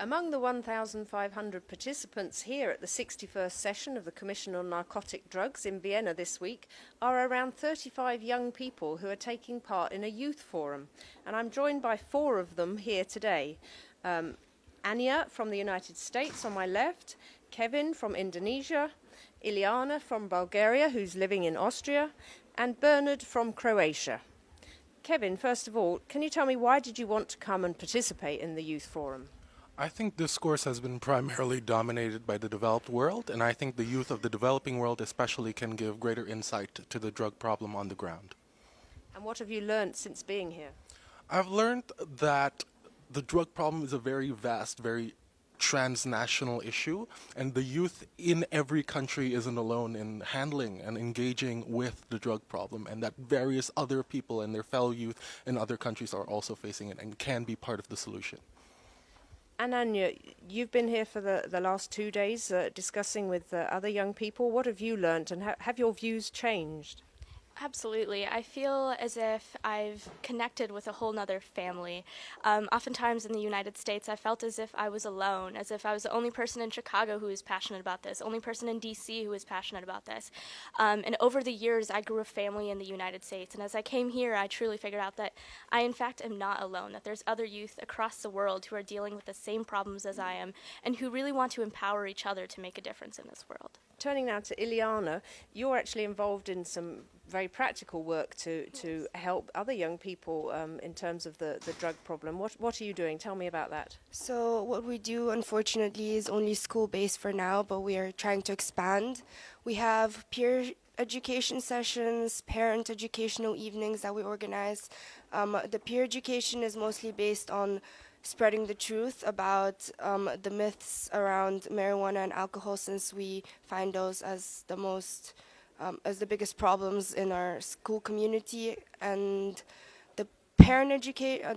Among the 1,500 participants here at the 61st session of the Commission on Narcotic Drugs in Vienna this week are around 35 young people who are taking part in a youth forum. And I'm joined by 4 of them here today. Anya from the United States on my left, Kevin from Indonesia, Ileana from Bulgaria, who's living in Austria, and Bernard from Croatia. Kevin, first of all, can you tell me why did you want to come and participate in the youth forum? I think discourse has been primarily dominated by the developed world, and I think the youth of the developing world especially can give greater insight to the drug problem on the ground. And what have you learned since being here? I've learned that the drug problem is a very vast, very transnational issue, and the youth in every country isn't alone in handling and engaging with the drug problem, and that various other people and their fellow youth in other countries are also facing it and can be part of the solution. And Anya, you've been here for the last 2 days discussing with other young people. What have you learnt, and have your views changed? Absolutely. I feel as if I've connected with a whole nother family. Oftentimes in the United States, I felt as if I was alone, as if I was the only person in Chicago who was passionate about this, only person in D.C. who was passionate about this. And over the years, I grew a family in the United States. And as I came here, I truly figured out that I, in fact, am not alone, that there's other youth across the world who are dealing with the same problems as I am and who really want to empower each other to make a difference in this world. Turning now to Ileana, you're actually involved in some very practical work to help other young people in terms of the drug problem. What are you doing? Tell me about that. So what we do, unfortunately, is only school-based for now, but we are trying to expand. We have peer education sessions, parent educational evenings that we organize. The peer education is mostly based on spreading the truth about the myths around marijuana and alcohol, since we find those as the biggest problems in our school community. And the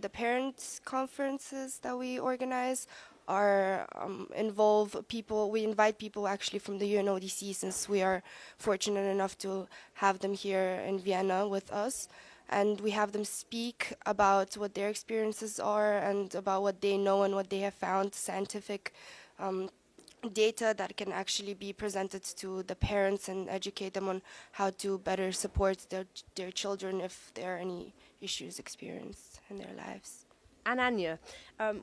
parents conferences that we organize are involve people. We invite people actually from the UNODC, since we are fortunate enough to have them here in Vienna with us. And we have them speak about what their experiences are and about what they know and what they have found, scientific data that can actually be presented to the parents and educate them on how to better support their children if there are any issues experienced in their lives. And Anya,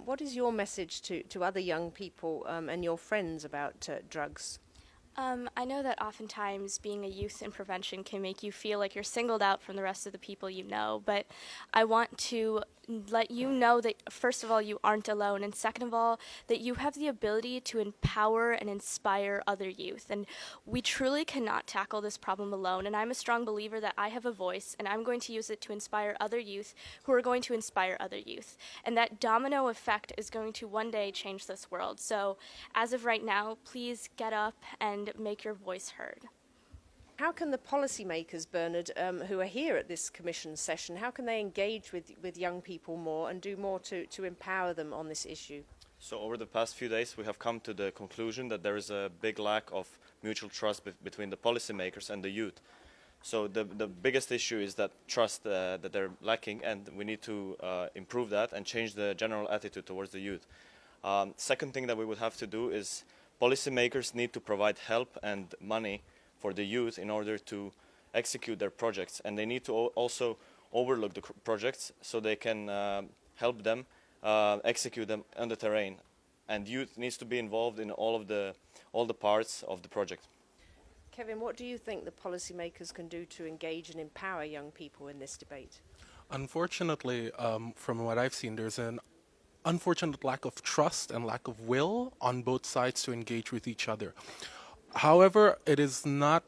what is your message to other young people and your friends about drugs? I know that oftentimes being a youth in prevention can make you feel like you're singled out from the rest of the people you know, but I want to let you know that, first of all, you aren't alone, and second of all, that you have the ability to empower and inspire other youth. And we truly cannot tackle this problem alone, and I'm a strong believer that I have a voice, and I'm going to use it to inspire other youth who are going to inspire other youth. And that domino effect is going to one day change this world. So as of right now, please get up and make your voice heard. How can the policymakers, Bernard, who are here at this Commission session, how can they engage with young people more and do more to empower them on this issue? So over the past few days, we have come to the conclusion that there is a big lack of mutual trust between the policymakers and the youth. So the biggest issue is that trust that they're lacking, and we need to improve that and change the general attitude towards the youth. Second thing that we would have to do is policymakers need to provide help and money for the youth in order to execute their projects, and they need to also overlook the projects so they can help them execute them on the terrain. And youth needs to be involved in all the parts of the project. Kevin, what do you think the policymakers can do to engage and empower young people in this debate? Unfortunately, from what I've seen, there's an unfortunate lack of trust and lack of will on both sides to engage with each other. However, it is not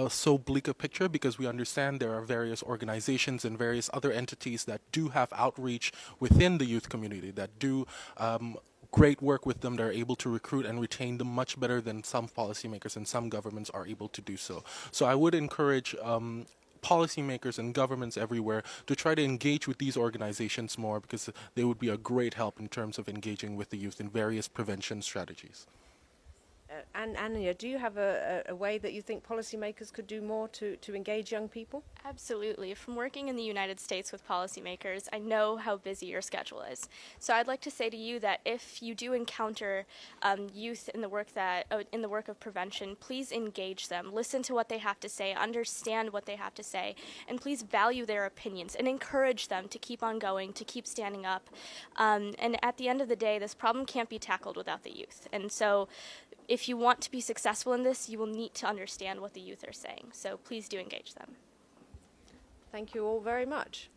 so bleak a picture, because we understand there are various organizations and various other entities that do have outreach within the youth community, that do great work with them. They're able to recruit and retain them much better than some policymakers and some governments are able to do so. So I would encourage policymakers and governments everywhere to try to engage with these organizations more, because they would be a great help in terms of engaging with the youth in various prevention strategies. And Anya, do you have a way that you think policymakers could do more to engage young people? Absolutely. From working in the United States with policymakers, I know how busy your schedule is. So I'd like to say to you that if you do encounter youth in the work of prevention, please engage them. Listen to what they have to say, understand what they have to say, and please value their opinions and encourage them to keep on going, to keep standing up. And at the end of the day, this problem can't be tackled without the youth. And so if you want to be successful in this, you will need to understand what the youth are saying. So please do engage them. Thank you all very much.